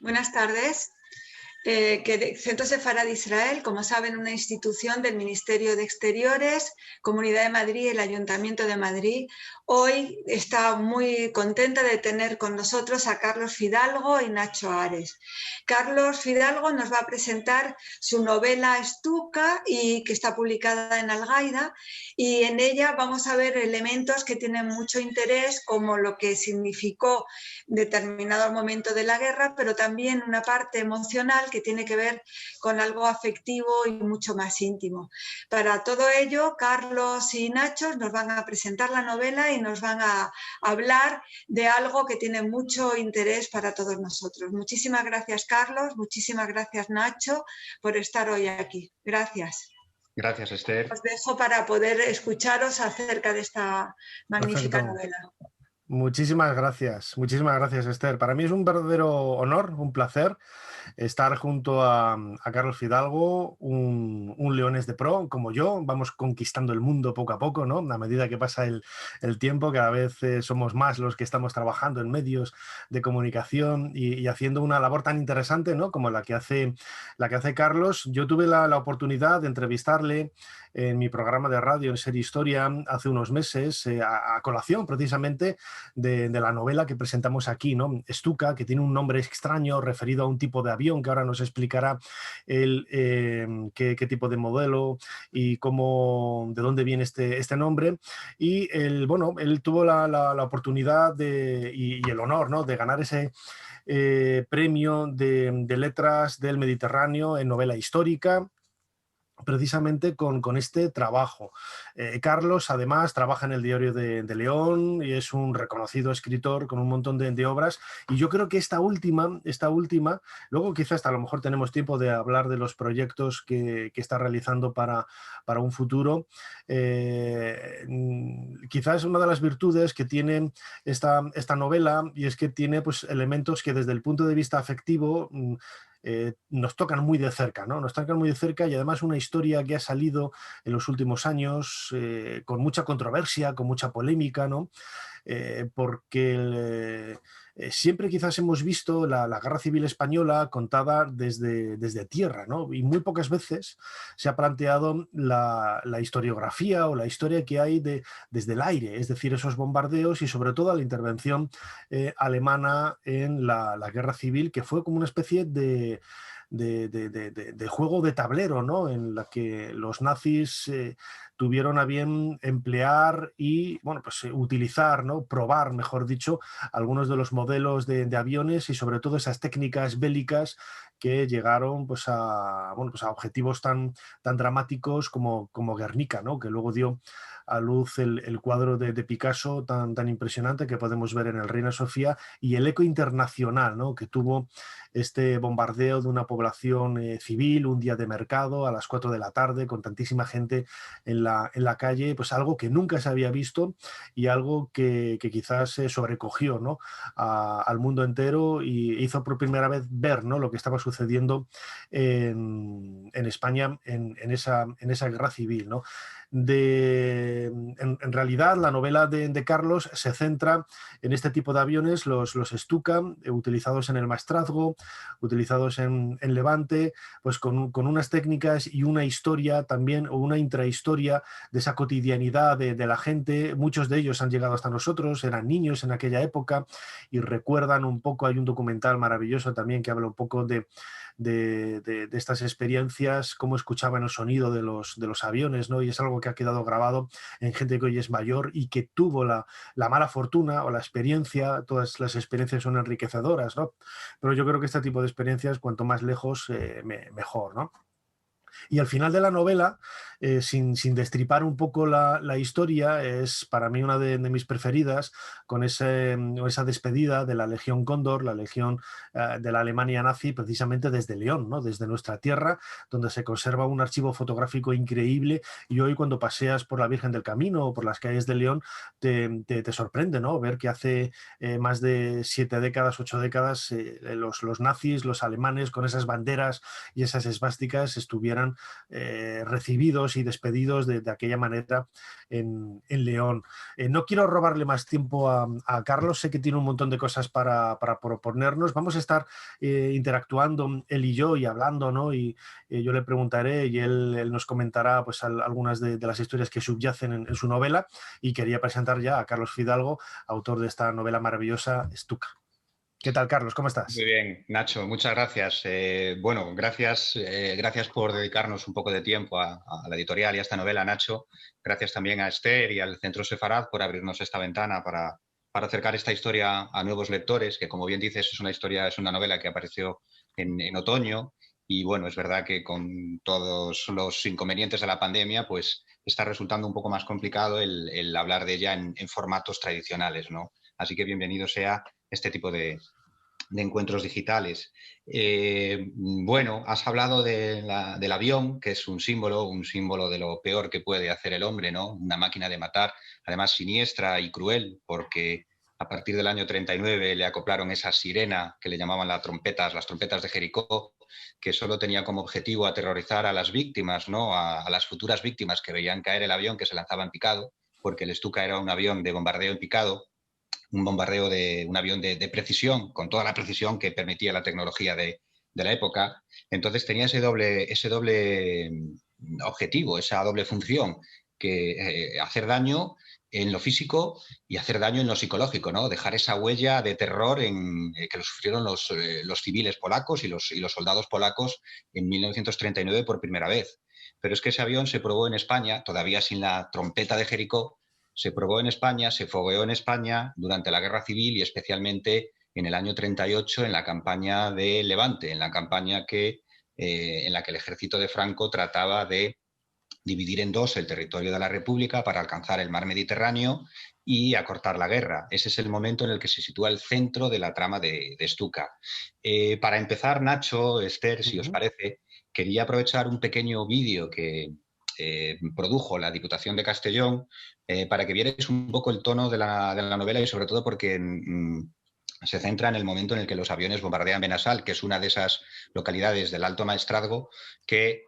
Buenas tardes. Centro Sefarad de Israel, como saben, una institución del Ministerio de Exteriores, Comunidad de Madrid y el Ayuntamiento de Madrid. Hoy está muy contenta de tener con nosotros a Carlos Fidalgo y Nacho Ares. Carlos Fidalgo nos va a presentar su novela Stuka, que está publicada en Algaida, y en ella vamos a ver elementos que tienen mucho interés, como lo que significó determinado momento de la guerra, pero también una parte emocional que tiene que ver con algo afectivo y mucho más íntimo. Para todo ello, Carlos y Nacho nos van a presentar la novela y nos van a hablar de algo que tiene mucho interés para todos nosotros. Muchísimas gracias, Carlos, muchísimas gracias, Nacho, por estar hoy aquí. Gracias. Gracias, Esther. Os dejo para poder escucharos acerca de esta magnífica novela. Muchísimas gracias, Esther. Para mí es un verdadero honor, un placer estar junto a Carlos Fidalgo, un leonés de pro como yo. Vamos conquistando el mundo poco a poco, ¿no? A medida que pasa el tiempo, cada vez somos más los que estamos trabajando en medios de comunicación y haciendo una labor tan interesante, ¿no? Como la que hace Carlos. Yo tuve la oportunidad de entrevistarle en mi programa de radio en Ser Historia hace unos meses, a colación precisamente de la novela que presentamos aquí, ¿no? Stuka, que tiene un nombre extraño referido a un tipo de avión que ahora nos explicará qué tipo de modelo y de dónde viene este nombre. Y él tuvo la oportunidad y el honor, ¿no?, de ganar ese premio de letras del Mediterráneo en novela histórica, precisamente con este trabajo. Carlos, además, trabaja en el Diario de León y es un reconocido escritor con un montón de obras, y yo creo que esta última, luego quizás a lo mejor tenemos tiempo de hablar de los proyectos que está realizando para un futuro. Quizás es una de las virtudes que tiene esta novela, y es que tiene pues elementos que desde el punto de vista afectivo nos tocan muy de cerca, ¿no? Nos tocan muy de cerca, y además una historia que ha salido en los últimos años con mucha controversia, con mucha polémica, ¿no? Porque siempre quizás hemos visto la Guerra Civil Española contada desde tierra, ¿no? Y muy pocas veces se ha planteado la historiografía o la historia que hay desde el aire, es decir, esos bombardeos y sobre todo la intervención alemana en la Guerra Civil, que fue como una especie de juego de tablero, ¿no?, en la que los nazis tuvieron a bien emplear y utilizar, ¿no?, probar, mejor dicho, algunos de los modelos de aviones y sobre todo esas técnicas bélicas que llegaron pues a objetivos tan dramáticos como Guernica, ¿no?, que luego dio a luz el cuadro de Picasso tan impresionante que podemos ver en el Reina Sofía, y el eco internacional, ¿no?, que tuvo este bombardeo de una población civil un día de mercado a las 4 de la tarde con tantísima gente en la calle, pues algo que nunca se había visto y algo que quizás sobrecogió, ¿no?, al mundo entero, y hizo por primera vez ver, ¿no?, lo que estaba sucediendo en España en esa guerra civil, ¿no? En realidad la novela de Carlos se centra en este tipo de aviones, los Stuka, utilizados en el Maestrazgo, utilizados en Levante, pues con unas técnicas y una historia también, o una intrahistoria de esa cotidianidad de la gente. Muchos de ellos han llegado hasta nosotros, eran niños en aquella época y recuerdan un poco. Hay un documental maravilloso también que habla un poco de estas experiencias, cómo escuchaban el sonido de los aviones, ¿no? Y es algo que ha quedado grabado en gente que hoy es mayor y que tuvo la mala fortuna o la experiencia. Todas las experiencias son enriquecedoras, ¿no? Pero yo creo que este tipo de experiencias, cuanto más lejos, mejor, ¿no? Y al final de la novela, sin destripar un poco la historia, es para mí una de mis preferidas, con esa despedida de la Legión Cóndor, la legión de la Alemania nazi, precisamente desde León, ¿no?, desde nuestra tierra, donde se conserva un archivo fotográfico increíble, y hoy cuando paseas por la Virgen del Camino o por las calles de León te sorprende, ¿no?, ver que hace más de 7 décadas, 8 décadas, los nazis, los alemanes, con esas banderas y esas esvásticas estuvieran fueran recibidos y despedidos de aquella manera en León. No quiero robarle más tiempo a Carlos, sé que tiene un montón de cosas para proponernos. Vamos a estar interactuando él y yo y hablando, ¿no? Y yo le preguntaré y él nos comentará pues algunas de las historias que subyacen en su novela, y quería presentar ya a Carlos Fidalgo, autor de esta novela maravillosa, Stuka. ¿Qué tal, Carlos? ¿Cómo estás? Muy bien, Nacho, muchas gracias. Bueno, gracias por dedicarnos un poco de tiempo a la editorial y a esta novela, Nacho. Gracias también a Esther y al Centro Sefarad por abrirnos esta ventana para acercar esta historia a nuevos lectores, que como bien dices es una novela que apareció en otoño, y bueno, es verdad que con todos los inconvenientes de la pandemia, pues está resultando un poco más complicado el hablar de ella en formatos tradicionales, ¿no? Así que bienvenido sea este tipo de encuentros digitales. Bueno, has hablado del avión, que es un símbolo de lo peor que puede hacer el hombre, ¿no? Una máquina de matar, además siniestra y cruel, porque a partir del año 39 le acoplaron esa sirena que le llamaban las trompetas de Jericó, que solo tenía como objetivo aterrorizar a las víctimas, ¿no? A las futuras víctimas que veían caer el avión, que se lanzaba en picado, porque el Stuka era un avión de bombardeo en picado, un avión de precisión, con toda la precisión que permitía la tecnología de la época. Entonces tenía ese doble objetivo, esa doble función, que hacer daño en lo físico y hacer daño en lo psicológico, ¿no? Dejar esa huella de terror que lo sufrieron los civiles polacos y los soldados polacos en 1939 por primera vez. Pero es que ese avión se probó en España, todavía sin la trompeta de Jericó, se probó en España, se fogueó en España durante la Guerra Civil y especialmente en el año 38 en la campaña de Levante, en la campaña en la que el ejército de Franco trataba de dividir en dos el territorio de la República para alcanzar el mar Mediterráneo y acortar la guerra. Ese es el momento en el que se sitúa el centro de la trama de Stuka. Para empezar, Nacho, Esther, si os parece, quería aprovechar un pequeño vídeo que produjo la Diputación de Castellón para que vierais un poco el tono de la novela y sobre todo porque se centra en el momento en el que los aviones bombardean Benassal, que es una de esas localidades del Alto Maestrazgo que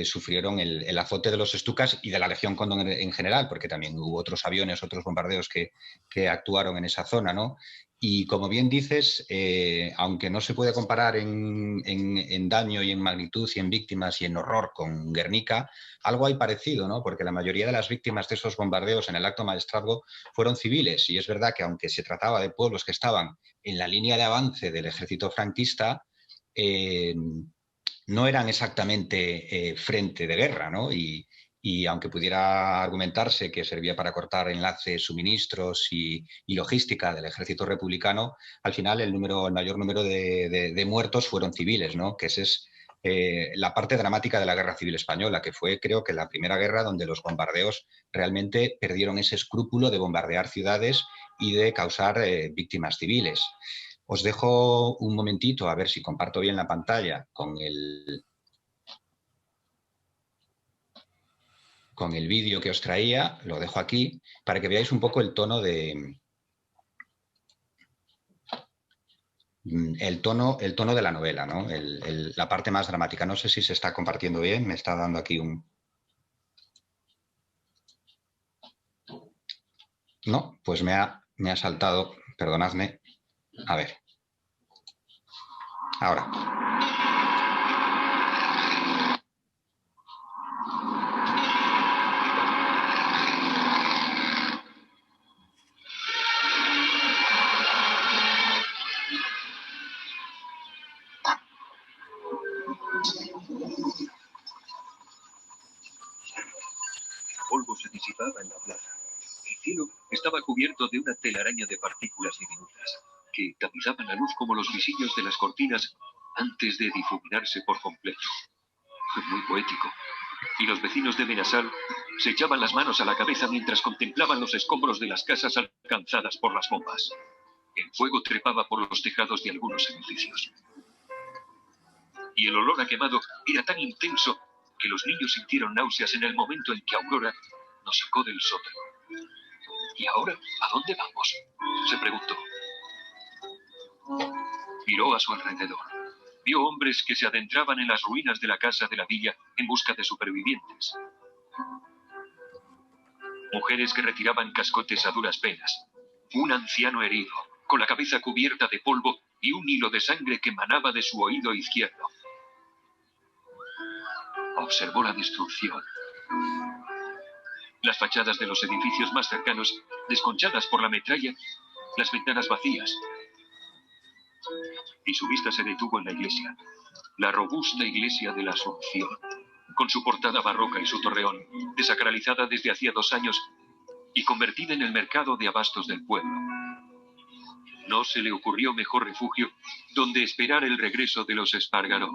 sufrieron el azote de los Stukas y de la Legión Cóndor en general, porque también hubo otros aviones, otros bombardeos que actuaron en esa zona, ¿no? Y como bien dices, aunque no se puede comparar en daño y en magnitud y en víctimas y en horror con Guernica, algo hay parecido, ¿no? Porque la mayoría de las víctimas de esos bombardeos en el Alto Maestrazgo fueron civiles, y es verdad que aunque se trataba de pueblos que estaban en la línea de avance del ejército franquista, no eran exactamente frente de guerra, ¿no? Y aunque pudiera argumentarse que servía para cortar enlaces, suministros y logística del ejército republicano, al final el mayor número de muertos fueron civiles, ¿no? Que esa es la parte dramática de la Guerra Civil Española, que fue, creo que, la primera guerra donde los bombardeos realmente perdieron ese escrúpulo de bombardear ciudades y de causar víctimas civiles. Os dejo un momentito a ver si comparto bien la pantalla con el vídeo que os traía. Lo dejo aquí para que veáis un poco el tono de la novela, ¿no? La parte más dramática. No sé si se está compartiendo bien. Me está dando aquí un... No, pues me ha saltado. Perdonadme. A ver. Ahora. El polvo se disipaba en la plaza. El cielo estaba cubierto de una telaraña de partículas diminutas que tapizaban la luz como los visillos de las cortinas antes de difuminarse por completo. Fue muy poético. Y los vecinos de Benassal se echaban las manos a la cabeza mientras contemplaban los escombros de las casas alcanzadas por las bombas. El fuego trepaba por los tejados de algunos edificios. Y el olor a quemado era tan intenso que los niños sintieron náuseas en el momento en que Aurora nos sacó del sótano. ¿Y ahora a dónde vamos?, se preguntó. Miró a su alrededor. vio hombres que se adentraban en las ruinas de la casa de la villa en busca de supervivientes. Mujeres que retiraban cascotes a duras penas. Un anciano herido, con la cabeza cubierta de polvo y un hilo de sangre que manaba de su oído izquierdo. Observó la destrucción. Las fachadas de los edificios más cercanos, desconchadas por la metralla, las ventanas vacías. Y su vista se detuvo en la iglesia, la robusta iglesia de la Asunción, con su portada barroca y su torreón, desacralizada desde hacía 2 años y convertida en el mercado de abastos del pueblo. No se le ocurrió mejor refugio donde esperar el regreso de los Espargaró.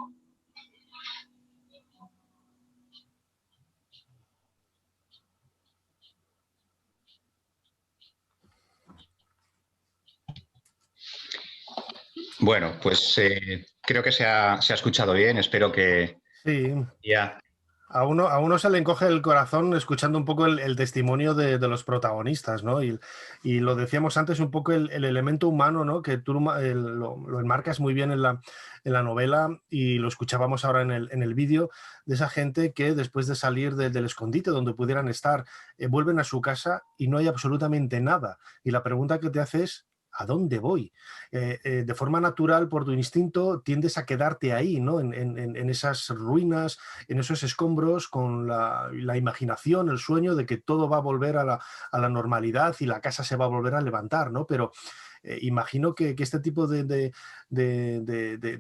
Bueno, pues creo que se ha escuchado bien, espero que Sí. ya... A uno se le encoge el corazón escuchando un poco el testimonio de los protagonistas, ¿no? Y lo decíamos antes, un poco el elemento humano, ¿no? Que tú lo enmarcas muy bien en la novela y lo escuchábamos ahora en el vídeo, de esa gente que después de salir del escondite donde pudieran estar, vuelven a su casa y no hay absolutamente nada. Y la pregunta que te haces, ¿a dónde voy? De forma natural, por tu instinto, tiendes a quedarte ahí, ¿no? En esas ruinas, en esos escombros, con la imaginación, el sueño de que todo va a volver a la normalidad y la casa se va a volver a levantar, ¿no? Pero imagino que este tipo de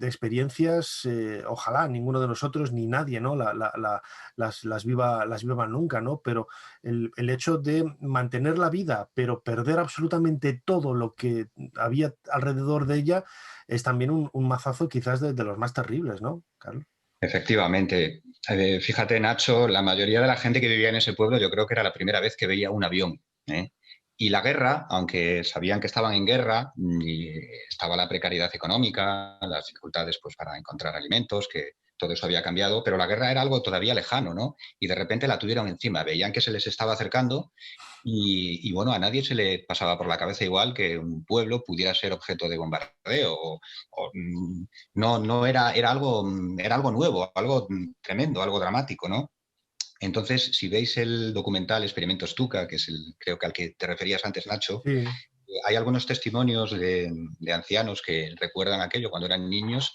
experiencias, ojalá ninguno de nosotros ni nadie, ¿no? las viva nunca, ¿no? Pero el hecho de mantener la vida, pero perder absolutamente todo lo que había alrededor de ella, es también un mazazo quizás de los más terribles, ¿no, Carlos? Efectivamente. Fíjate, Nacho, la mayoría de la gente que vivía en ese pueblo yo creo que era la primera vez que veía un avión, ¿eh? Y la guerra, aunque sabían que estaban en guerra, y estaba la precariedad económica, las dificultades pues, para encontrar alimentos, que todo eso había cambiado, pero la guerra era algo todavía lejano, ¿no? Y de repente la tuvieron encima, veían que se les estaba acercando y bueno, a nadie se le pasaba por la cabeza igual que un pueblo pudiera ser objeto de bombardeo. No era algo nuevo, algo tremendo, algo dramático, ¿no? Entonces, si veis el documental Experimento Stuka, que es creo que al que te referías antes, Nacho, Sí. hay algunos testimonios de ancianos que recuerdan aquello cuando eran niños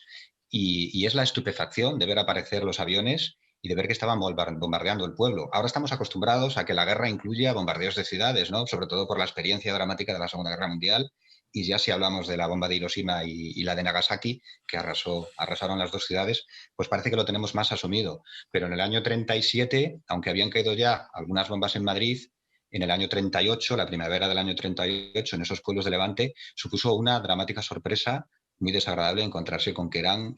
y es la estupefacción de ver aparecer los aviones y de ver que estaban bombardeando el pueblo. Ahora estamos acostumbrados a que la guerra incluya bombardeos de ciudades, ¿no? Sobre todo por la experiencia dramática de la Segunda Guerra Mundial. Y ya si hablamos de la bomba de Hiroshima y la de Nagasaki, que arrasaron las 2 ciudades, pues parece que lo tenemos más asumido. Pero en el año 37, aunque habían caído ya algunas bombas en Madrid, en el año 38, la primavera del año 38, en esos pueblos de Levante, supuso una dramática sorpresa muy desagradable encontrarse con que eran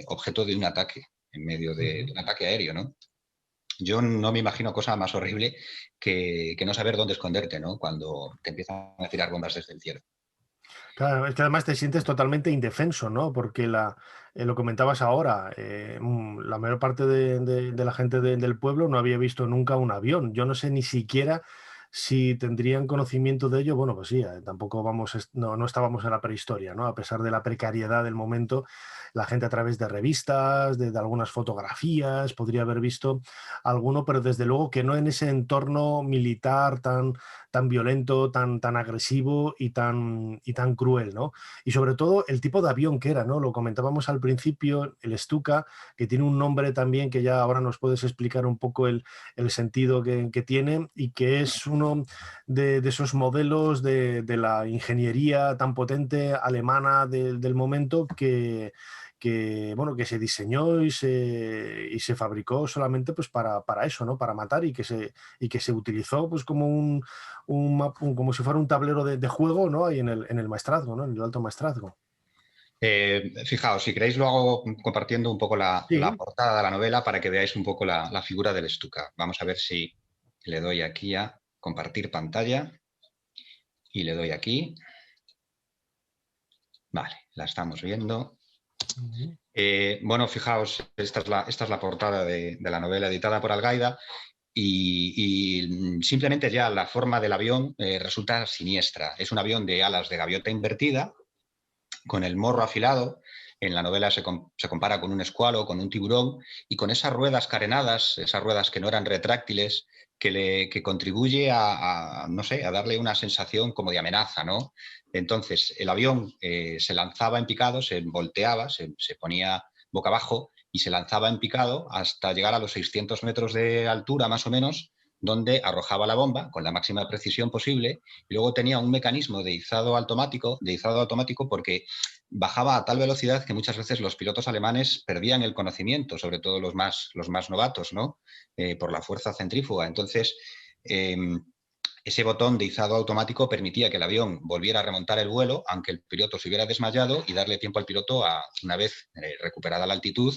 objeto de un ataque, en medio de un ataque aéreo, ¿no? Yo no me imagino cosa más horrible que no saber dónde esconderte, ¿no? Cuando te empiezan a tirar bombas desde el cielo. Claro, es que además te sientes totalmente indefenso, ¿no? Porque lo comentabas ahora, la mayor parte de la gente del pueblo no había visto nunca un avión. Yo no sé ni siquiera si tendrían conocimiento de ello. Bueno, pues sí, tampoco no estábamos en la prehistoria, ¿no? A pesar de la precariedad del momento, la gente a través de revistas, de algunas fotografías, podría haber visto alguno, pero desde luego que no en ese entorno militar tan violento, tan agresivo y tan cruel, ¿no? Y sobre todo el tipo de avión que era, ¿no? Lo comentábamos al principio, el Stuka, que tiene un nombre también que ya ahora nos puedes explicar un poco el sentido que tiene, y que es uno de esos modelos de la ingeniería tan potente alemana del momento que se diseñó y se fabricó solamente pues para eso, ¿no? Para matar, y que se utilizó pues como como si fuera un tablero de juego, ¿no? Ahí en el maestrazgo, ¿no? En el alto maestrazgo. Fijaos, si queréis lo hago compartiendo un poco la Sí. portada de la novela para que veáis un poco la figura del Stuka. Vamos a ver si le doy aquí a compartir pantalla y le doy aquí. Vale, la estamos viendo. Bueno, fijaos, esta es la portada de la novela editada por Algaida y simplemente ya la forma del avión resulta siniestra. Es un avión de alas de gaviota invertida, con el morro afilado, en la novela se compara con un escualo, con un tiburón, y con esas ruedas carenadas, esas ruedas que no eran retráctiles, que contribuye no sé, a darle una sensación como de amenaza, ¿no? Entonces, el avión se lanzaba en picado, se volteaba, se ponía boca abajo y se lanzaba en picado hasta llegar a los 600 metros de altura, más o menos, donde arrojaba la bomba con la máxima precisión posible, y luego tenía un mecanismo de izado automático porque bajaba a tal velocidad que muchas veces los pilotos alemanes perdían el conocimiento, sobre todo los más novatos, ¿no? Por la fuerza centrífuga. Entonces, ese botón de izado automático permitía que el avión volviera a remontar el vuelo, aunque el piloto se hubiera desmayado, y darle tiempo al piloto, una vez recuperada la altitud,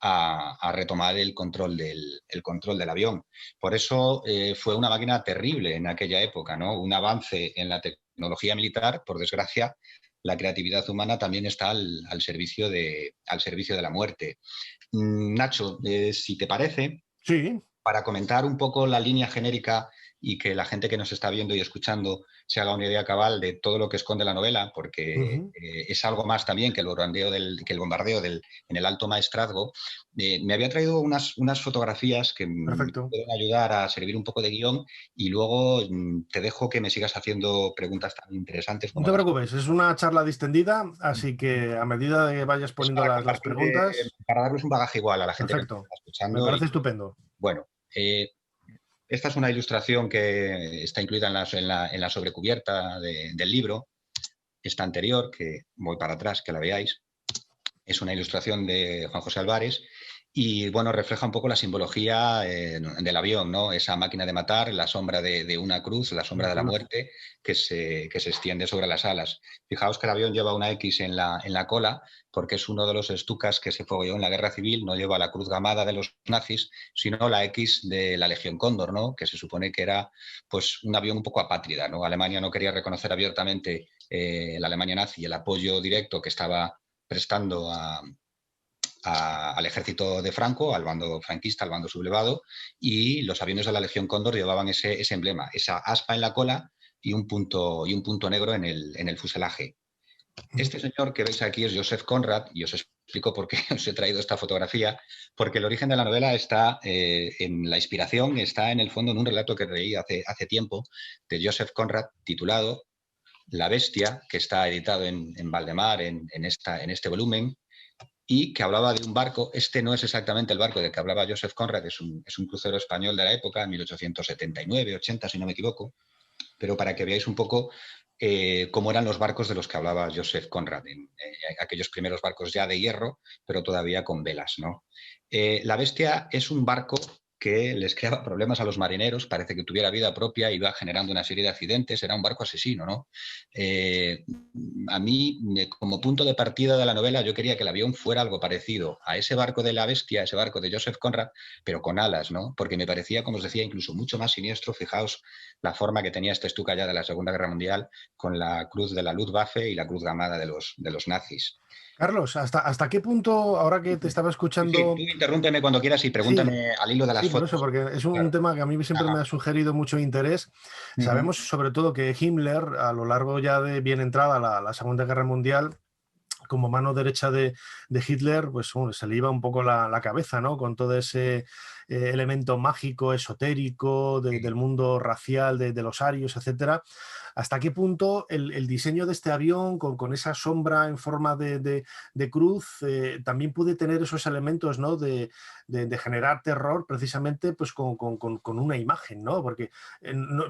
a retomar el control del avión. Por eso fue una máquina terrible en aquella época, ¿no? Un avance en la tecnología militar. Por desgracia, la creatividad humana también está al servicio de la muerte. Nacho, si te parece, Sí. para comentar un poco la línea genérica y que la gente que nos está viendo y escuchando se haga una idea cabal de todo lo que esconde la novela, porque es algo más también que el bombardeo en el Alto Maestrazgo. Me había traído unas fotografías que me pueden ayudar a servir un poco de guión, y luego te dejo que me sigas haciendo preguntas tan interesantes como no te preocupes, es una charla distendida, así que a medida de que vayas poniendo las preguntas... Para darles un bagaje igual a la gente que nos está escuchando. Me parece estupendo. Bueno, esta es una ilustración que está incluida en la sobrecubierta del libro. Esta anterior, que voy para atrás, que la veáis, es una ilustración de Juan José Álvarez y, bueno, refleja un poco la simbología del avión, ¿no? Esa máquina de matar, la sombra de una cruz, la sombra de la muerte que se extiende sobre las alas. Fijaos que el avión lleva una X en la cola, porque es uno de los Stukas que se fogueó en la Guerra Civil. No lleva la cruz gamada de los nazis, sino la X de la Legión Cóndor, ¿no? Que se supone que era, pues, un avión un poco apátrida, ¿no? Alemania no quería reconocer abiertamente la Alemania nazi y el apoyo directo que estaba prestando al ejército de Franco, al bando franquista, al bando sublevado, y los aviones de la Legión Cóndor llevaban ese emblema, esa aspa en la cola y un punto negro en el fuselaje. Este señor que veis aquí es Joseph Conrad, y os explico por qué os he traído esta fotografía, porque el origen de la novela está en la inspiración, está en el fondo en un relato que leí hace tiempo de Joseph Conrad titulado La Bestia, que está editado en Valdemar en este volumen, y que hablaba de un barco. Este no es exactamente el barco del que hablaba Joseph Conrad, es un crucero español de la época, 1879-80, si no me equivoco, pero para que veáis un poco cómo eran los barcos de los que hablaba Joseph Conrad, aquellos primeros barcos ya de hierro, pero todavía con velas, ¿no? La Bestia es un barco que les creaba problemas a los marineros, parece que tuviera vida propia, iba generando una serie de accidentes, era un barco asesino, ¿no? A mí, como punto de partida de la novela, yo quería que el avión fuera algo parecido a ese barco de La Bestia, ese barco de Joseph Conrad, pero con alas, ¿no? Porque me parecía, como os decía, incluso mucho más siniestro. Fijaos la forma que tenía este Stuka ya de la Segunda Guerra Mundial, con la cruz de la Luftwaffe y la cruz gamada de los nazis. Carlos, ¿hasta qué punto, ahora que te estaba escuchando... Sí, tú interrúmpeme cuando quieras y pregúntame al hilo de las fotos. Por eso, porque es un tema que a mí siempre me ha sugerido mucho interés. Sabemos sobre todo que Himmler, a lo largo ya de bien entrada la Segunda Guerra Mundial, como mano derecha de Hitler, pues se le iba un poco la cabeza, ¿no? Con todo ese elemento mágico, esotérico, del mundo racial, de los arios, etcétera. ¿Hasta qué punto el diseño de este avión, con esa sombra en forma de cruz, también puede tener esos elementos, ¿no? de generar terror, precisamente pues con una imagen, ¿no? Porque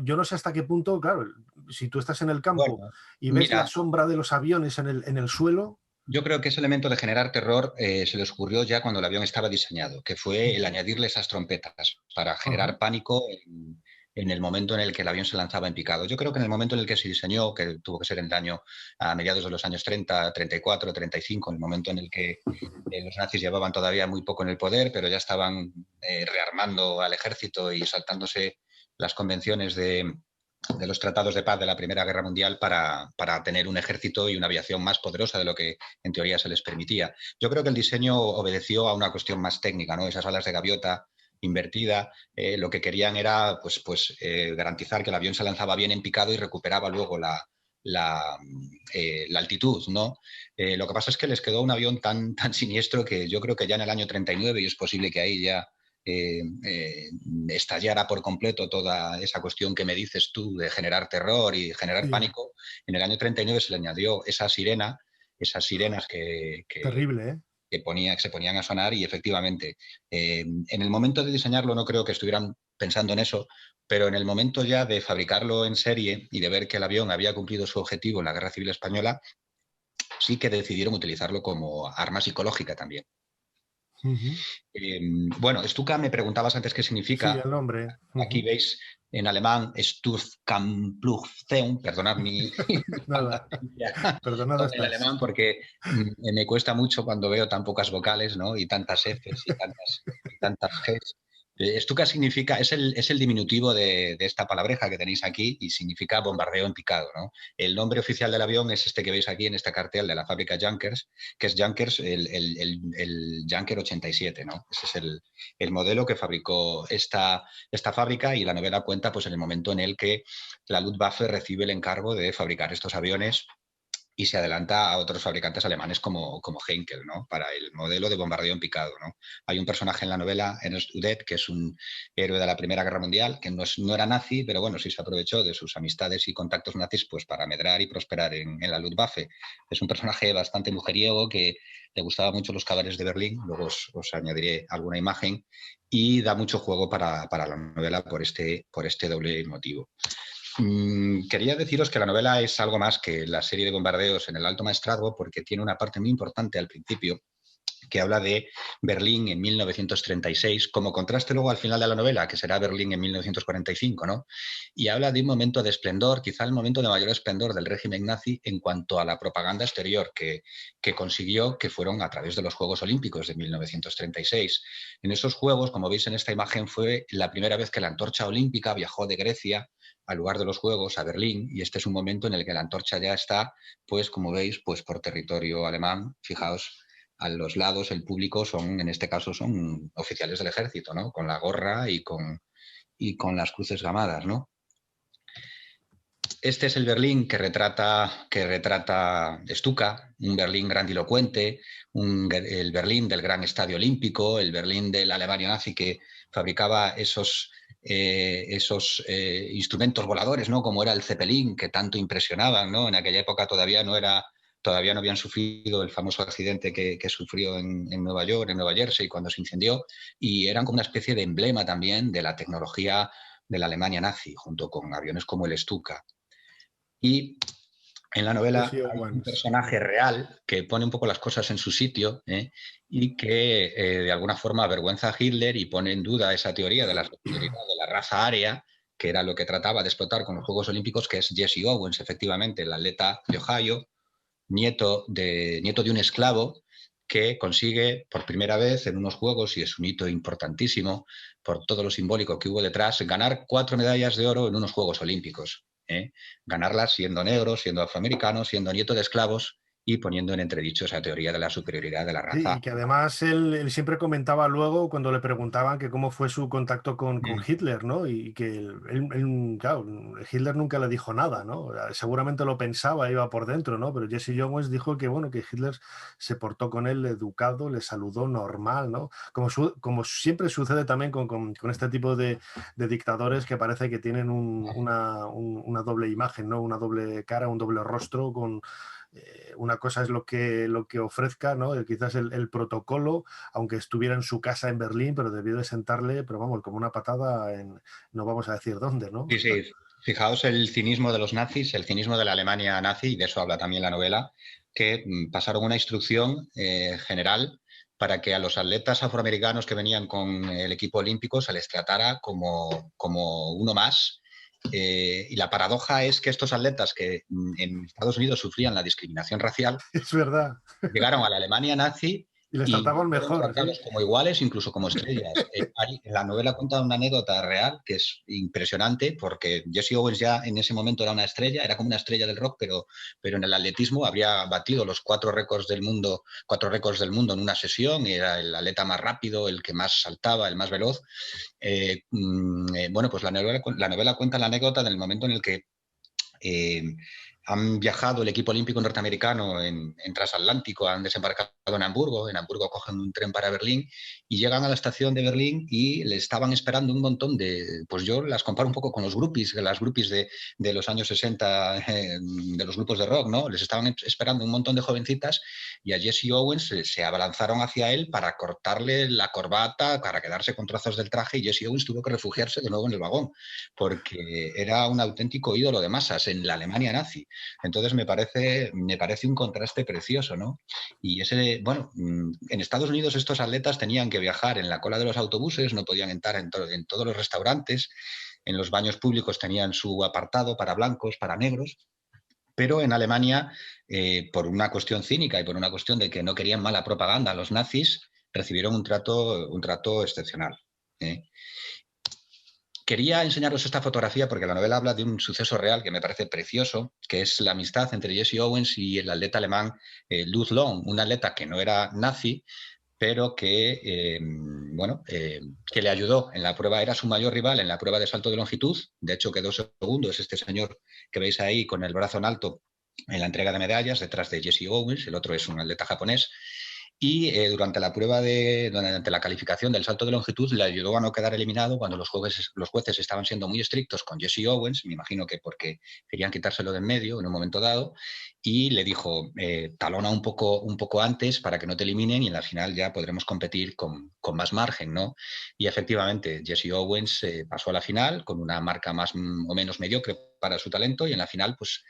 yo no sé hasta qué punto, claro, si tú estás en el campo y ves la sombra de los aviones en el suelo... Yo creo que ese elemento de generar terror se les ocurrió ya cuando el avión estaba diseñado, que fue el añadirle esas trompetas para generar pánico en el momento en el que el avión se lanzaba en picado. Yo creo que en el momento en el que se diseñó, que tuvo que ser en el año a mediados de los años 30, 34, 35, en el momento en el que los nazis llevaban todavía muy poco en el poder, pero ya estaban rearmando al ejército y saltándose las convenciones de los tratados de paz de la Primera Guerra Mundial para tener un ejército y una aviación más poderosa de lo que en teoría se les permitía. Yo creo que el diseño obedeció a una cuestión más técnica, ¿no? Esas alas de gaviota invertida, lo que querían era pues garantizar que el avión se lanzaba bien en picado y recuperaba luego la altitud, ¿no? Lo que pasa es que les quedó un avión tan siniestro que yo creo que ya en el año 39, y es posible que ahí ya estallara por completo toda esa cuestión que me dices tú de generar terror y generar pánico. En el año 39 se le añadió esas sirenas que Terrible, ¿eh? que se ponían a sonar y efectivamente, en el momento de diseñarlo no creo que estuvieran pensando en eso, pero en el momento ya de fabricarlo en serie y de ver que el avión había cumplido su objetivo en la Guerra Civil Española, sí que decidieron utilizarlo como arma psicológica también. Bueno, Stuka, me preguntabas antes qué significa. Sí, el nombre. Aquí veis en alemán Sturmkampflugzeug, perdonad mi Nada, perdonado con el estás. alemán porque me cuesta mucho cuando veo tan pocas vocales, ¿no? Y tantas Fs y tantas Gs. Stuka significa, es el diminutivo de esta palabreja que tenéis aquí y significa bombardeo en picado, ¿no? El nombre oficial del avión es este que veis aquí en este cartel de la fábrica Junkers, que es Junkers, el Junker 87, ¿no? Ese es el modelo que fabricó esta fábrica, y la novela cuenta pues en el momento en el que la Luftwaffe recibe el encargo de fabricar estos aviones y se adelanta a otros fabricantes alemanes como Heinkel, ¿no? Para el modelo de bombardeo en picado, ¿no? Hay un personaje en la novela, Ernst Udet, que es un héroe de la Primera Guerra Mundial, que no era nazi, pero bueno, sí se aprovechó de sus amistades y contactos nazis pues para medrar y prosperar en la Luftwaffe. Es un personaje bastante mujeriego que le gustaba mucho los cabarets de Berlín, luego os añadiré alguna imagen, y da mucho juego para la novela por este doble motivo. Quería deciros que la novela es algo más que la serie de bombardeos en el Alto Maestrazgo, porque tiene una parte muy importante al principio que habla de Berlín en 1936, como contraste luego al final de la novela, que será Berlín en 1945, ¿no? Y habla de un momento de esplendor, quizá el momento de mayor esplendor del régimen nazi en cuanto a la propaganda exterior que consiguió, que fueron a través de los Juegos Olímpicos de 1936. En esos Juegos, como veis en esta imagen, fue la primera vez que la antorcha olímpica viajó de Grecia al lugar de los Juegos, a Berlín, y este es un momento en el que la antorcha ya está, pues como veis, pues por territorio alemán. Fijaos, a los lados el público en este caso son oficiales del ejército, ¿no? Con la gorra y con las cruces gamadas, ¿no? Este es el Berlín que retrata Stuka, un Berlín grandilocuente, el Berlín del gran estadio olímpico, el Berlín de la Alemania nazi que fabricaba esos instrumentos voladores, ¿no? Como era el Zeppelin, que tanto impresionaban, ¿no? En aquella época todavía no habían sufrido el famoso accidente que sufrió en Nueva York, en Nueva Jersey, cuando se incendió, y eran como una especie de emblema también de la tecnología de la Alemania nazi, junto con aviones como el Stuka. Y en la novela hay un personaje real que pone un poco las cosas en su sitio, y que de alguna forma avergüenza a Hitler y pone en duda esa teoría de la superioridad de la raza aria, que era lo que trataba de explotar con los Juegos Olímpicos, que es Jesse Owens, efectivamente, el atleta de Ohio, nieto de un esclavo, que consigue por primera vez en unos Juegos, y es un hito importantísimo por todo lo simbólico que hubo detrás, ganar 4 medallas de oro en unos Juegos Olímpicos. Ganarlas siendo negro, siendo afroamericano, siendo nieto de esclavos, y poniendo en entredicho esa teoría de la superioridad de la raza. Sí, y que además él siempre comentaba luego cuando le preguntaban que cómo fue su contacto con Hitler, ¿no? Y que claro, Hitler nunca le dijo nada, ¿no? Seguramente lo pensaba, iba por dentro, ¿no? Pero Jesse Owens dijo que, bueno, que Hitler se portó con él educado, le saludó normal, ¿no? Como siempre sucede también con este tipo de dictadores que parece que tienen una doble imagen, ¿no? Una doble cara, un doble rostro con... una cosa es lo que ofrezca, ¿no? Quizás el protocolo, aunque estuviera en su casa en Berlín, pero debió de sentarle, pero vamos, como una patada no vamos a decir dónde, ¿no? Sí, sí. Fijaos el cinismo de los nazis, el cinismo de la Alemania nazi, y de eso habla también la novela, que pasaron una instrucción general para que a los atletas afroamericanos que venían con el equipo olímpico se les tratara como uno más. Y la paradoja es que estos atletas que en Estados Unidos sufrían la discriminación racial, es verdad, llegaron a la Alemania nazi y les trataban mejor. Tratados como iguales, incluso como estrellas. La novela cuenta una anécdota real que es impresionante, porque Jesse Owens ya en ese momento era una estrella, era como una estrella del rock, pero en el atletismo habría batido los 4 récords del mundo en una sesión, y era el atleta más rápido, el que más saltaba, el más veloz. Bueno, pues la novela cuenta la anécdota del momento en el que han viajado el equipo olímpico norteamericano en transatlántico, han desembarcado en Hamburgo cogen un tren para Berlín y llegan a la estación de Berlín y le estaban esperando un montón de, pues yo las comparo un poco con los groupies, las groupies de los años 60, de los grupos de rock, ¿no? Les estaban esperando un montón de jovencitas y a Jesse Owens se abalanzaron hacia él para cortarle la corbata, para quedarse con trozos del traje, y Jesse Owens tuvo que refugiarse de nuevo en el vagón, porque era un auténtico ídolo de masas en la Alemania nazi. Entonces me parece un contraste precioso, ¿no? Y ese, bueno, en Estados Unidos estos atletas tenían que viajar en la cola de los autobuses, no podían entrar en todos los restaurantes, en los baños públicos tenían su apartado para blancos, para negros, pero en Alemania, por una cuestión cínica y por una cuestión de que no querían mala propaganda a los nazis, recibieron un trato excepcional. Quería enseñaros esta fotografía porque la novela habla de un suceso real que me parece precioso, que es la amistad entre Jesse Owens y el atleta alemán Lutz Long, un atleta que no era nazi, pero que, que le ayudó en la prueba, era su mayor rival en la prueba de salto de longitud. De hecho, quedó segundo, es este señor que veis ahí con el brazo en alto en la entrega de medallas, detrás de Jesse Owens, el otro es un atleta japonés. Y durante la calificación del salto de longitud le ayudó a no quedar eliminado cuando los jueces estaban siendo muy estrictos con Jesse Owens, me imagino que porque querían quitárselo de en medio en un momento dado, y le dijo, talona un poco antes para que no te eliminen y en la final ya podremos competir con más margen, ¿no? Y efectivamente, Jesse Owens pasó a la final con una marca más o menos mediocre para su talento y en la final pues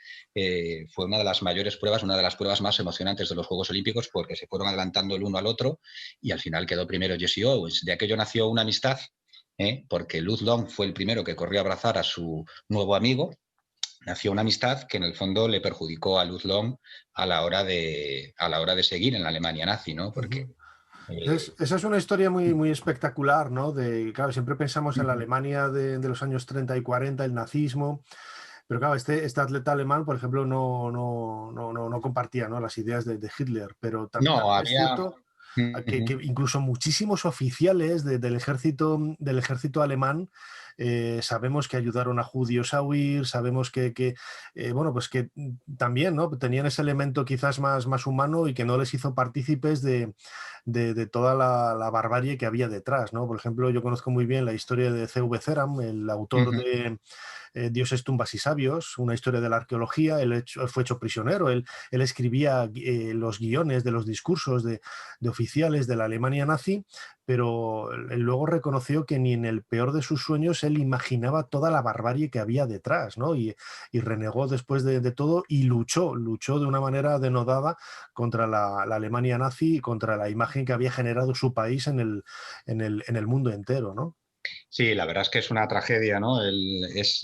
fue una de las mayores pruebas, una de las pruebas más emocionantes de los Juegos Olímpicos porque se fueron adelantando el uno al otro y al final quedó primero Jesse Owens. De aquello nació una amistad, porque Lutz Long fue el primero que corrió a abrazar a su nuevo amigo. Nació una amistad que en el fondo le perjudicó a Lutz Long a la hora de seguir en la Alemania nazi, ¿no? Porque esa es una historia muy, muy espectacular, ¿no? Claro, siempre pensamos en la Alemania de los años 30 y 40, el nazismo, pero claro, este atleta alemán, por ejemplo, no compartía, ¿no?, las ideas de Hitler, pero también es cierto que incluso muchísimos oficiales del ejército alemán sabemos que ayudaron a judíos a huir, sabemos que también, ¿no?, tenían ese elemento quizás más humano y que no les hizo partícipes de toda la barbarie que había detrás, ¿no? Por ejemplo, yo conozco muy bien la historia de C.V. Ceram, el autor de Dioses, tumbas y sabios, una historia de la arqueología. Él fue hecho prisionero, él escribía los guiones de los discursos de oficiales de la Alemania nazi, pero él luego reconoció que ni en el peor de sus sueños él imaginaba toda la barbarie que había detrás, ¿no? Y renegó después de todo y luchó de una manera denodada contra la Alemania nazi y contra la imagen que había generado su país en el mundo entero, ¿no? Sí, la verdad es que es una tragedia, ¿no?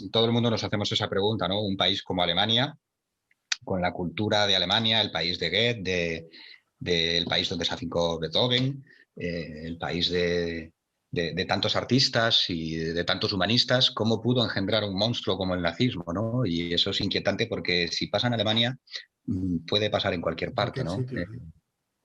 Todo el mundo nos hacemos esa pregunta, ¿no? Un país como Alemania, con la cultura de Alemania, el país de Goethe, el país donde se afincó Beethoven, el país de tantos artistas y de tantos humanistas, ¿cómo pudo engendrar un monstruo como el nazismo, ¿no? Y eso es inquietante porque si pasa en Alemania, puede pasar en cualquier parte, ¿no?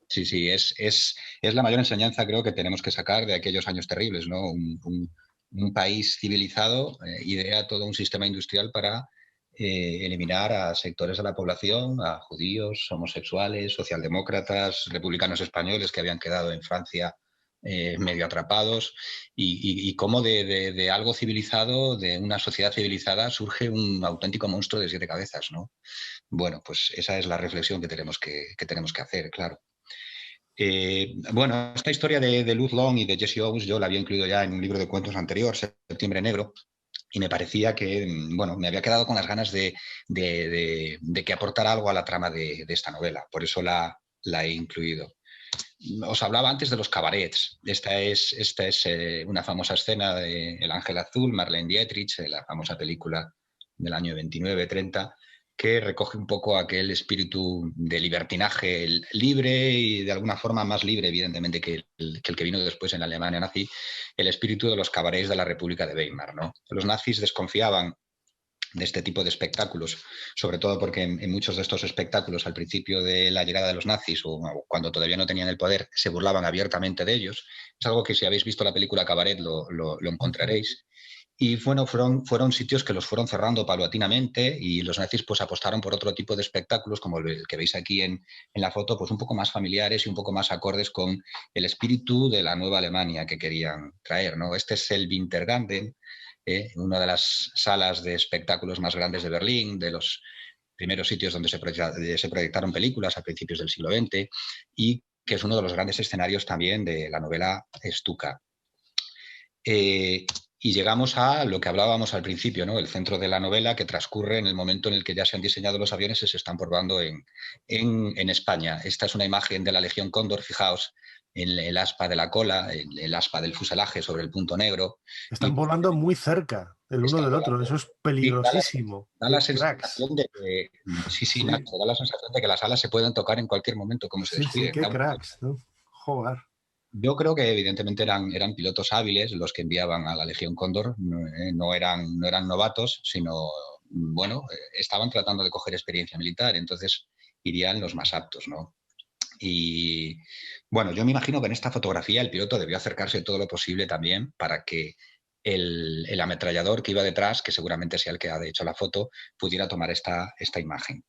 Sí, es la mayor enseñanza, creo, que tenemos que sacar de aquellos años terribles, ¿no? Un país civilizado idea todo un sistema industrial para eliminar a sectores de la población, a judíos, homosexuales, socialdemócratas, republicanos españoles que habían quedado en Francia medio atrapados, y cómo de algo civilizado, de una sociedad civilizada, surge un auténtico monstruo de 7 cabezas, ¿no? Bueno, pues esa es la reflexión que tenemos que hacer, claro. Bueno, esta historia de Lutz Long y de Jesse Owens yo la había incluido ya en un libro de cuentos anterior, Septiembre Negro, y me parecía que, bueno, me había quedado con las ganas de que aportara algo a la trama de esta novela, por eso la he incluido. Os hablaba antes de los cabarets. Esta es una famosa escena de El Ángel Azul, Marlene Dietrich, la famosa película del año 29-30, que recoge un poco aquel espíritu de libertinaje libre y de alguna forma más libre, evidentemente, que el que vino después en la Alemania nazi, el espíritu de los cabarets de la República de Weimar, ¿no? Los nazis desconfiaban de este tipo de espectáculos, sobre todo porque en muchos de estos espectáculos al principio de la llegada de los nazis o cuando todavía no tenían el poder se burlaban abiertamente de ellos. Es algo que si habéis visto la película Cabaret lo encontraréis. Y bueno, fueron sitios que los fueron cerrando paulatinamente y los nazis pues apostaron por otro tipo de espectáculos como el que veis aquí en la foto, pues un poco más familiares y un poco más acordes con el espíritu de la nueva Alemania que querían traer, ¿no? Este es el Wintergarten, una de las salas de espectáculos más grandes de Berlín, de los primeros sitios donde se proyectaron películas a principios del siglo XX y que es uno de los grandes escenarios también de la novela Stuka. Y llegamos a lo que hablábamos al principio, ¿no? El centro de la novela, que transcurre en el momento en el que ya se han diseñado los aviones y se están probando en España. Esta es una imagen de la Legión Cóndor, fijaos, en el aspa de la cola, el aspa del fuselaje sobre el punto negro. Están volando muy cerca el uno del otro, eso es peligrosísimo. Da la sensación de que, sí, Nacho, da la sensación de que las alas se pueden tocar en cualquier momento, como se descuiden. Sí, qué cracks, ¿no? Joder. Yo creo que evidentemente eran pilotos hábiles los que enviaban a la Legión Cóndor, no eran novatos, sino, bueno, estaban tratando de coger experiencia militar, entonces irían los más aptos, ¿no? Y bueno, yo me imagino que en esta fotografía el piloto debió acercarse todo lo posible también para que el ametrallador que iba detrás, que seguramente sea el que ha hecho la foto, pudiera tomar esta imagen.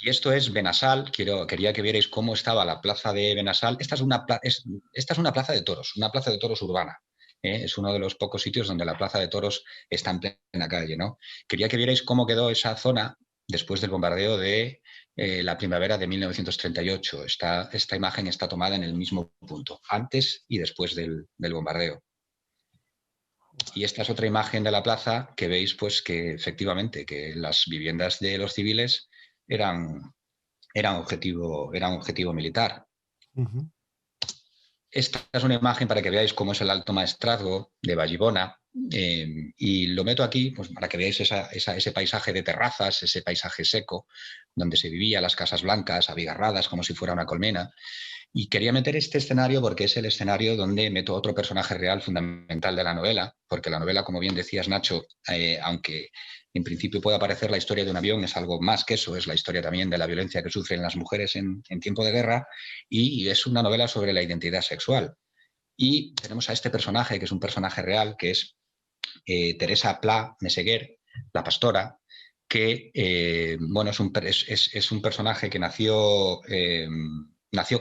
Y esto es Benassal. Quería que vierais cómo estaba la plaza de Benassal. Esta es una plaza de toros, una plaza de toros urbana. Es uno de los pocos sitios donde la plaza de toros está en plena calle, ¿no? Quería que vierais cómo quedó esa zona después del bombardeo de la primavera de 1938. Esta imagen está tomada en el mismo punto, antes y después del bombardeo. Y esta es otra imagen de la plaza que veis pues que efectivamente que las viviendas de los civiles eran objetivo militar. Esta es una imagen para que veáis cómo es el Alto Maestrazgo de Vallibona, y lo meto aquí pues, para que veáis ese paisaje de terrazas, ese paisaje seco, donde se vivía, las casas blancas, abigarradas como si fuera una colmena. Y quería meter este escenario porque es el escenario donde meto otro personaje real fundamental de la novela, porque la novela, como bien decías, Nacho, aunque en principio pueda parecer la historia de un avión, es algo más que eso, es la historia también de la violencia que sufren las mujeres en tiempo de guerra, y es una novela sobre la identidad sexual. Y tenemos a este personaje, que es un personaje real, que es Teresa Pla Meseguer, la pastora, que bueno, es un personaje que nació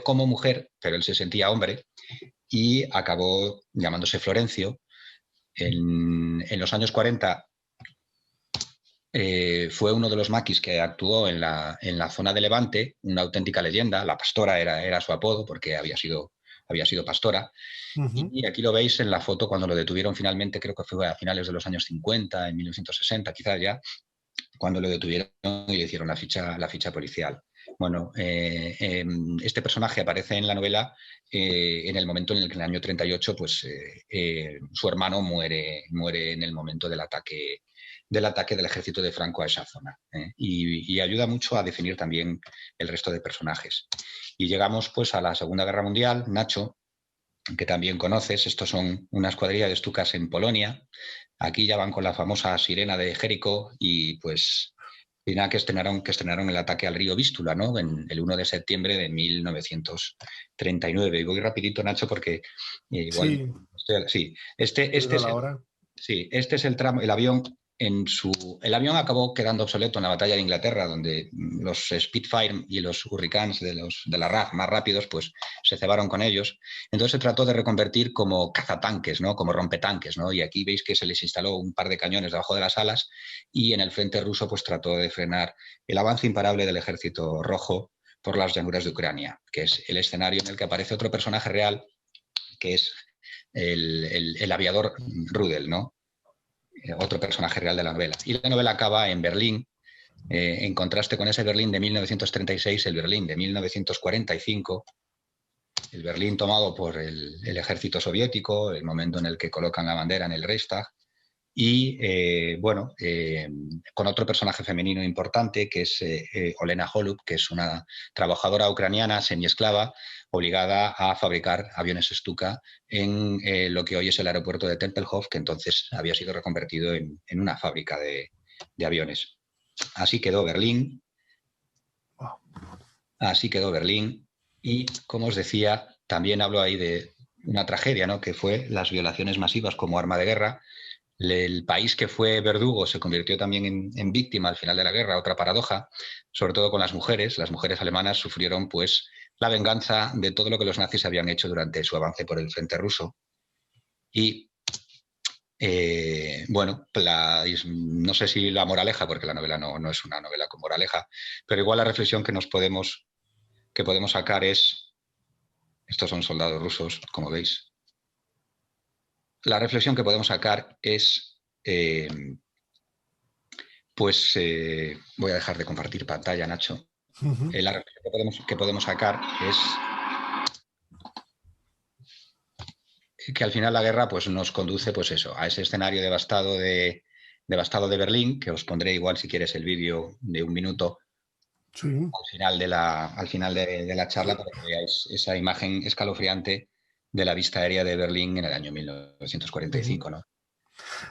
como mujer, pero él se sentía hombre y acabó llamándose Florencio. En los años 40 fue uno de los maquis que actuó en la zona de Levante, una auténtica leyenda. La pastora era su apodo porque había sido pastora. Y aquí lo veis en la foto cuando lo detuvieron finalmente, creo que fue a finales de los años 50, en 1960 quizás ya, cuando lo detuvieron y le hicieron la ficha policial. Bueno, este personaje aparece en la novela en el momento en el que en el año 38 pues, su hermano muere en el momento del ataque del ejército de Franco a esa zona. Y ayuda mucho a definir también el resto de personajes. Y llegamos pues, a la Segunda Guerra Mundial. Nacho, que también conoces, estos son una escuadrilla de Stukas en Polonia. Aquí ya van con la famosa sirena de Jericó y pues que estrenaron el ataque al río Vístula, ¿no? En el 1 de septiembre de 1939. Y voy rapidito, Nacho, porque igual... Sí. Este es el tramo, el avión... El avión acabó quedando obsoleto en la batalla de Inglaterra, donde los Spitfire y los Hurricanes de la RAF más rápidos pues, se cebaron con ellos. Entonces se trató de reconvertir como cazatanques, ¿no? Como rompetanques, ¿no? Y aquí veis que se les instaló un par de cañones debajo de las alas y en el frente ruso pues, trató de frenar el avance imparable del ejército rojo por las llanuras de Ucrania, que es el escenario en el que aparece otro personaje real, que es el aviador Rudel, ¿no? Otro personaje real de la novela. Y la novela acaba en Berlín, en contraste con ese Berlín de 1936, el Berlín de 1945, el Berlín tomado por el ejército soviético, el momento en el que colocan la bandera en el Reichstag, y bueno, con otro personaje femenino importante que es Olena Holub, que es una trabajadora ucraniana semiesclava obligada a fabricar aviones Stuka en lo que hoy es el aeropuerto de Tempelhof, que entonces había sido reconvertido en una fábrica de aviones. Así quedó Berlín. Así quedó Berlín. Y, como os decía, también hablo ahí de una tragedia, ¿no? Que fue las violaciones masivas como arma de guerra El país que fue verdugo se convirtió también en víctima al final de la guerra, otra paradoja, sobre todo con las mujeres. Las mujeres alemanas sufrieron pues la venganza de todo lo que los nazis habían hecho durante su avance por el frente ruso. Y bueno, no sé si la moraleja, porque la novela no es una novela con moraleja, pero igual la reflexión que podemos sacar es, estos son soldados rusos, como veis, la reflexión que podemos sacar es, voy a dejar de compartir pantalla, Nacho. La reflexión que podemos sacar es que al final la guerra pues, nos conduce pues eso, a ese escenario devastado de Berlín, que os pondré igual si quieres el vídeo de 1 minuto sí, al final de la charla para que veáis esa imagen escalofriante de la vista aérea de Berlín en el año 1945, ¿no?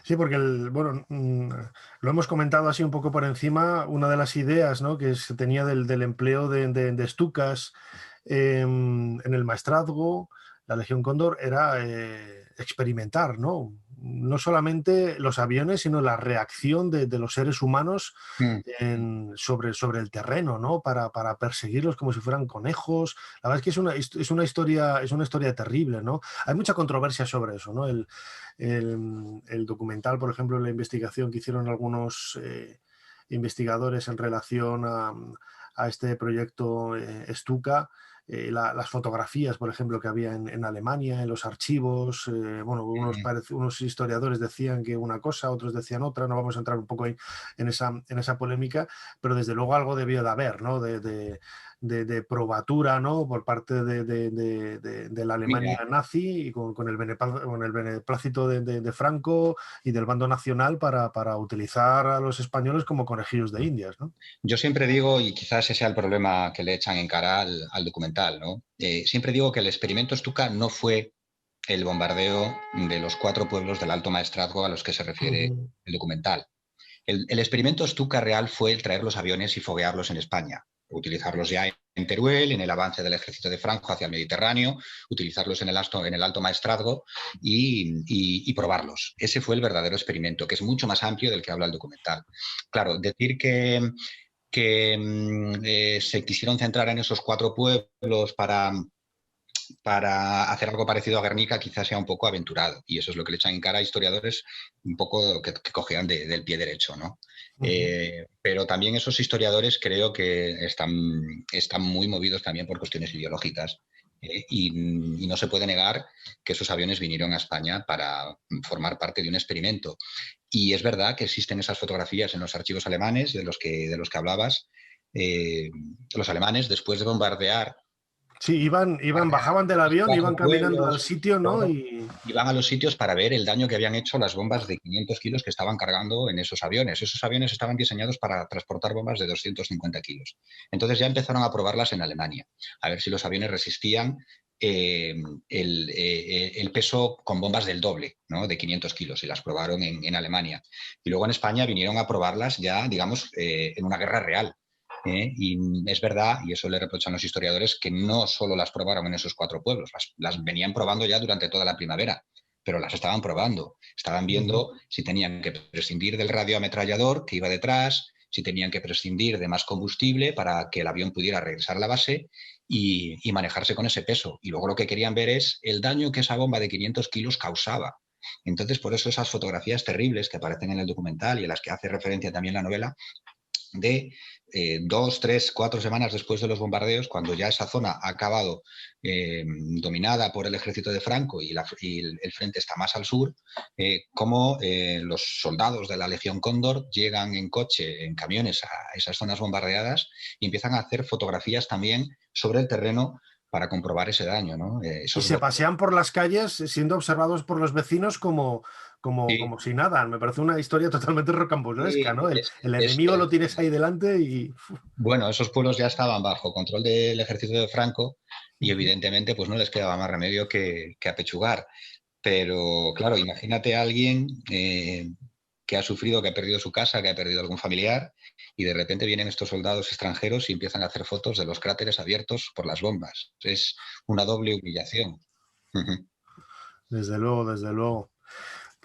Sí, porque bueno, lo hemos comentado así un poco por encima, una de las ideas, ¿no?, que se tenía del empleo de Stukas en el maestrazgo, la Legión Cóndor, era experimentar, ¿no? No solamente los aviones, sino la reacción de los seres humanos sobre el terreno, ¿no? Para perseguirlos como si fueran conejos. La verdad es que es una historia terrible, ¿no? Hay mucha controversia sobre eso, ¿no? El documental, por ejemplo, la investigación que hicieron algunos investigadores en relación a este proyecto Stuka, las fotografías, por ejemplo, que había en Alemania, en los archivos, bueno, unos historiadores decían que una cosa, otros decían otra, no vamos a entrar un poco ahí en esa polémica, pero desde luego algo debió de haber, ¿no? De probatura, ¿no?, por parte de la Alemania nazi y con el beneplácito de Franco y del bando nacional para utilizar a los españoles como conejillos de indias, ¿no? Yo siempre digo, y quizás ese sea el problema que le echan en cara al documental, ¿no? Siempre digo que el experimento Stuka no fue el bombardeo de los 4 pueblos del Alto Maestrazgo a los que se refiere el documental. El experimento Stuka real fue el traer los aviones y foguearlos en España, utilizarlos ya en Teruel, en el avance del ejército de Franco hacia el Mediterráneo, utilizarlos en el Alto Maestrazgo y probarlos. Ese fue el verdadero experimento, que es mucho más amplio del que habla el documental. Claro, decir que se quisieron centrar en esos 4 pueblos para hacer algo parecido a Guernica quizás sea un poco aventurado, y eso es lo que le echan en cara a historiadores un poco que cojean del pie derecho, ¿no? Pero también esos historiadores creo que están muy movidos también por cuestiones ideológicas, y no se puede negar que esos aviones vinieron a España para formar parte de un experimento. Y es verdad que existen esas fotografías en los archivos alemanes de los que hablabas. Los alemanes, después de bombardear, sí, bajaban del avión, iban caminando pueblos, al sitio, ¿no? Iban a los sitios para ver el daño que habían hecho las bombas de 500 kilos que estaban cargando en esos aviones. Esos aviones estaban diseñados para transportar bombas de 250 kilos. Entonces ya empezaron a probarlas en Alemania, a ver si los aviones resistían el peso con bombas del doble, ¿no?, de 500 kilos, y las probaron en Alemania. Y luego en España vinieron a probarlas ya, digamos, en una guerra real. Y es verdad, y eso le reprochan los historiadores, que no solo las probaron en esos 4 pueblos, las venían probando ya durante toda la primavera, pero las estaban probando, estaban viendo si tenían que prescindir del radioametrallador que iba detrás, si tenían que prescindir de más combustible para que el avión pudiera regresar a la base y manejarse con ese peso. Y luego lo que querían ver es el daño que esa bomba de 500 kilos causaba. Entonces, por eso esas fotografías terribles que aparecen en el documental y a las que hace referencia también la novela, de 2, 3, 4 semanas después de los bombardeos, cuando ya esa zona ha acabado dominada por el ejército de Franco y el frente está más al sur, cómo los soldados de la Legión Cóndor llegan en coche, en camiones a esas zonas bombardeadas y empiezan a hacer fotografías también sobre el terreno para comprobar ese daño, ¿no? Y se pasean por las calles siendo observados por los vecinos como si nada. Me parece una historia totalmente rocambolesca, ¿no? El enemigo lo tienes ahí delante y... Bueno, esos pueblos ya estaban bajo control del ejército de Franco y evidentemente pues no les quedaba más remedio que apechugar. Pero claro, imagínate a alguien que ha sufrido, que ha perdido su casa, que ha perdido algún familiar, y de repente vienen estos soldados extranjeros y empiezan a hacer fotos de los cráteres abiertos por las bombas. Es una doble humillación. Desde luego, desde luego.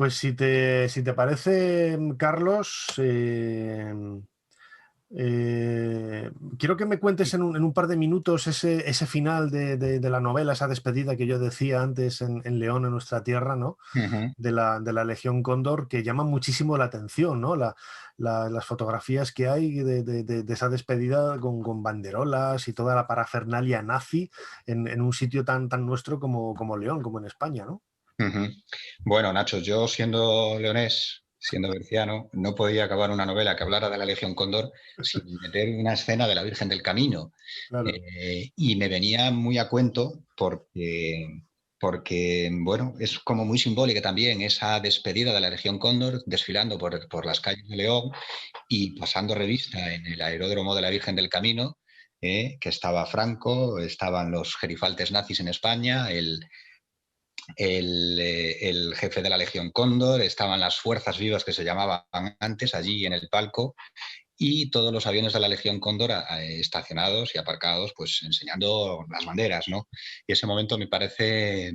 Pues si te parece, Carlos, quiero que me cuentes en un par de minutos ese final de la novela, esa despedida que yo decía antes en León, en nuestra tierra, ¿no? De la Legión Cóndor, que llama muchísimo la atención, ¿no? Las fotografías que hay de esa despedida con banderolas y toda la parafernalia nazi en un sitio tan nuestro como León, como en España, ¿no? Bueno, Nacho, yo siendo leonés, siendo berciano, no podía acabar una novela que hablara de la Legión Cóndor sin meter una escena de la Virgen del Camino. Claro. Y me venía muy a cuento porque, bueno, es como muy simbólica también esa despedida de la Legión Cóndor desfilando por las calles de León y pasando revista en el aeródromo de la Virgen del Camino, que estaba Franco, estaban los gerifaltes nazis en España, el jefe de la Legión Cóndor, estaban las fuerzas vivas que se llamaban antes allí en el palco y todos los aviones de la Legión Cóndor estacionados y aparcados, pues enseñando las banderas, ¿no? Y ese momento me parece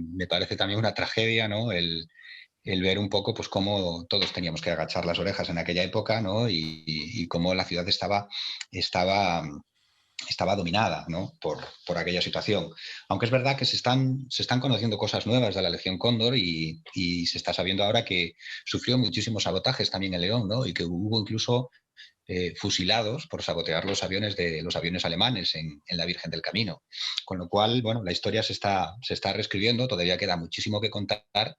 también una tragedia, ¿no? El ver un poco pues cómo todos teníamos que agachar las orejas en aquella época, ¿no? Y cómo la ciudad estaba dominada, ¿no? por aquella situación. Aunque es verdad que se están conociendo cosas nuevas de la Legión Cóndor y se está sabiendo ahora que sufrió muchísimos sabotajes también en León, ¿no? Y que hubo incluso fusilados por sabotear los aviones alemanes en la Virgen del Camino. Con lo cual, bueno, la historia se está reescribiendo, todavía queda muchísimo que contar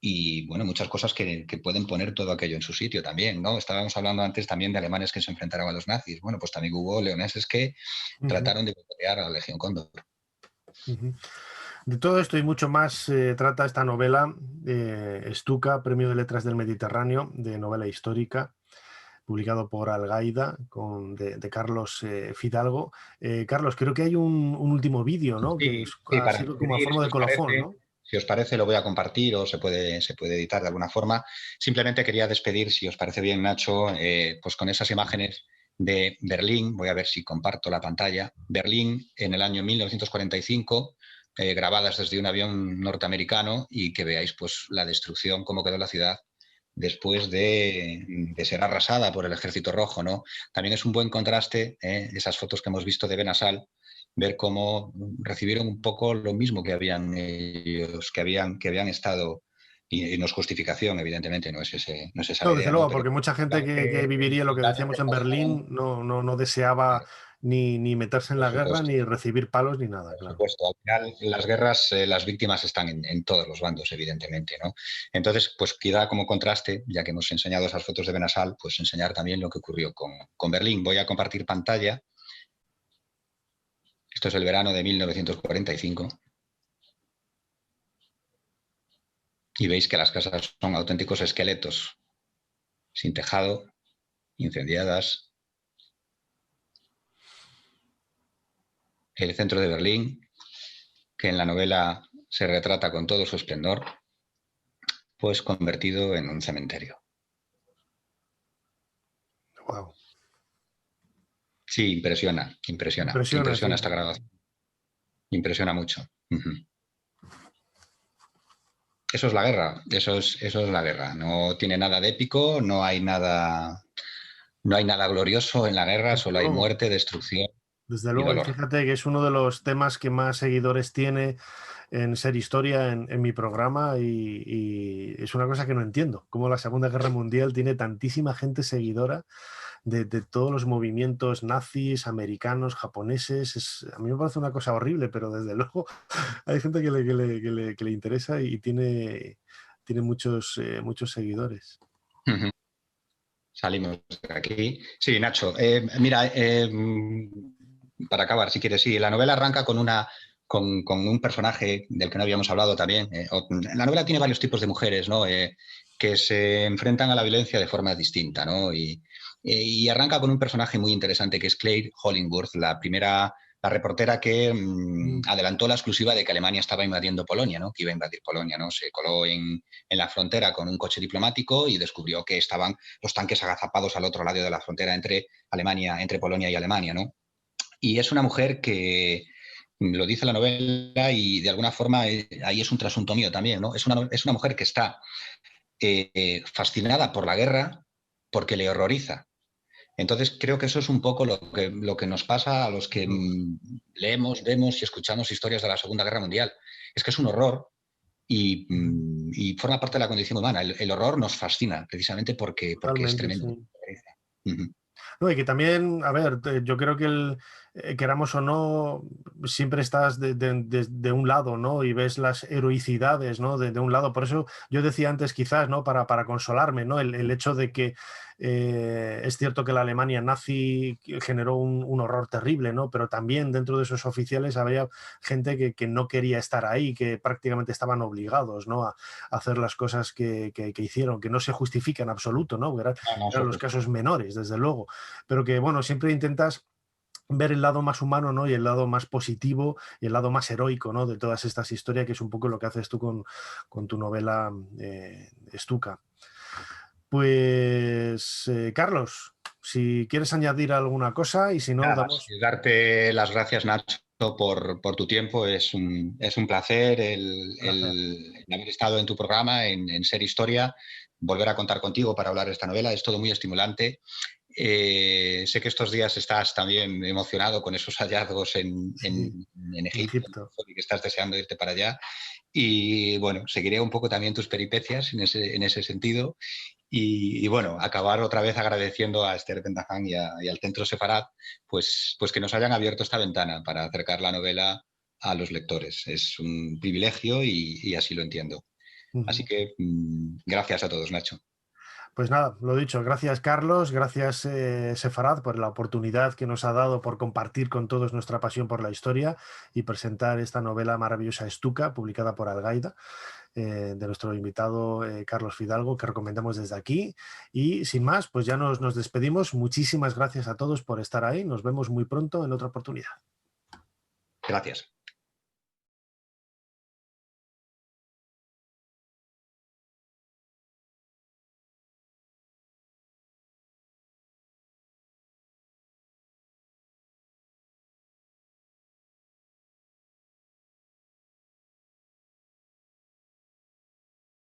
y, bueno, muchas cosas que pueden poner todo aquello en su sitio también, ¿no? Estábamos hablando antes también de alemanes que se enfrentaron a los nazis. Bueno, pues también hubo leoneses que trataron de boicotear a la Legión Cóndor. De todo esto y mucho más trata esta novela, Stuka, Premio de Letras del Mediterráneo, de novela histórica, publicado por Algaida, de Carlos Fidalgo. Carlos, creo que hay un último vídeo, ¿no? Sí, Que ha para sido como a concluir, forma de colofón, ¿no? si os parece, lo voy a compartir o se puede editar de alguna forma. Simplemente quería despedir, si os parece bien, Nacho, pues con esas imágenes de Berlín. Voy a ver si comparto la pantalla. Berlín en el año 1945, grabadas desde un avión norteamericano y que veáis pues la destrucción, cómo quedó la ciudad después de ser arrasada por el Ejército Rojo, ¿no? También es un buen contraste, esas fotos que hemos visto de Benassal, ver cómo recibieron un poco lo mismo que habían ellos, que habían estado, y no es justificación, evidentemente, no es esa No, la desde idea, luego, ¿no? Pero porque mucha gente que viviría lo que decíamos en Berlín no deseaba ni meterse en la guerra, ni recibir palos, ni nada, Por claro. supuesto, al final las guerras, las víctimas están en todos los bandos, evidentemente, ¿no? Entonces, pues queda como contraste, ya que hemos enseñado esas fotos de Benassal, pues enseñar también lo que ocurrió con Berlín. Voy a compartir pantalla. Esto es el verano de 1945. Y veis que las casas son auténticos esqueletos, sin tejado, incendiadas. El centro de Berlín, que en la novela se retrata con todo su esplendor, pues convertido en un cementerio. Wow. Sí, impresiona Sí. esta grabación. Impresiona mucho. Eso es la guerra, eso es la guerra. No tiene nada de épico, no hay nada glorioso en la guerra, solo hay muerte, destrucción. Desde y luego, y dolor. fíjate que es uno de los temas que más seguidores tiene en Ser Historia en mi programa y es una cosa que no entiendo, cómo la Segunda Guerra Mundial tiene tantísima gente seguidora de todos los movimientos nazis, americanos, japoneses. A mí me parece una cosa horrible, pero desde luego hay gente que le interesa y tiene muchos seguidores. Salimos de aquí. Sí, Nacho. Mira, para acabar, si quieres, sí, la novela arranca con un personaje del que no habíamos hablado también. La novela tiene varios tipos de mujeres, ¿no? Que se enfrentan a la violencia de forma distinta, ¿no? Y arranca con un personaje muy interesante que es Claire Hollingworth, la reportera que adelantó la exclusiva de que Alemania estaba invadiendo Polonia, ¿no? Que iba a invadir Polonia, ¿no? Se coló en la frontera con un coche diplomático y descubrió que estaban los tanques agazapados al otro lado de la frontera entre Polonia y Alemania, ¿no? Y es una mujer que lo dice la novela y de alguna forma ahí es un trasunto mío también, ¿no? Es una mujer que está fascinada por la guerra porque le horroriza. Entonces creo que eso es un poco lo que nos pasa a los que leemos, vemos y escuchamos historias de la Segunda Guerra Mundial. Es que es un horror y forma parte de la condición humana. El horror nos fascina precisamente porque es Totalmente, tremendo. sí. Uh-huh. No, y que también, a ver, yo creo que queramos o no, siempre estás de un lado, ¿no? Y ves las heroicidades, ¿no? De un lado. Por eso yo decía antes, quizás, ¿no? Para consolarme, ¿no? El hecho de que es cierto que la Alemania nazi generó un horror terrible, ¿no? Pero también dentro de esos oficiales había gente que no quería estar ahí, que prácticamente estaban obligados, ¿no? A hacer las cosas que hicieron, que no se justifica en absoluto, ¿no? Eran los casos menores, desde luego. Pero que, bueno, siempre intentas ver el lado más humano, ¿no? Y el lado más positivo y el lado más heroico, ¿no? De todas estas historias, que es un poco lo que haces tú con tu novela Stuka. Pues, Carlos, si quieres añadir alguna cosa y si no, Nada damos... más, darte las gracias, Nacho, por tu tiempo. Es un placer el haber estado en tu programa, en Ser Historia, volver a contar contigo para hablar de esta novela. Es todo muy estimulante. Sé que estos días estás también emocionado con esos hallazgos en Egipto y que estás deseando irte para allá. Y bueno, seguiré un poco también tus peripecias en ese sentido. Y bueno, acabar otra vez agradeciendo a Esther Bendahan y al Centro Sefarad, pues que nos hayan abierto esta ventana para acercar la novela a los lectores. Es un privilegio y así lo entiendo. Así que gracias a todos, Nacho. Pues nada, lo dicho, gracias Carlos, gracias Sefarad por la oportunidad que nos ha dado por compartir con todos nuestra pasión por la historia y presentar esta novela maravillosa Stuka, publicada por Algaida, de nuestro invitado Carlos Fidalgo, que recomendamos desde aquí. Y sin más, pues ya nos despedimos. Muchísimas gracias a todos por estar ahí. Nos vemos muy pronto en otra oportunidad. Gracias.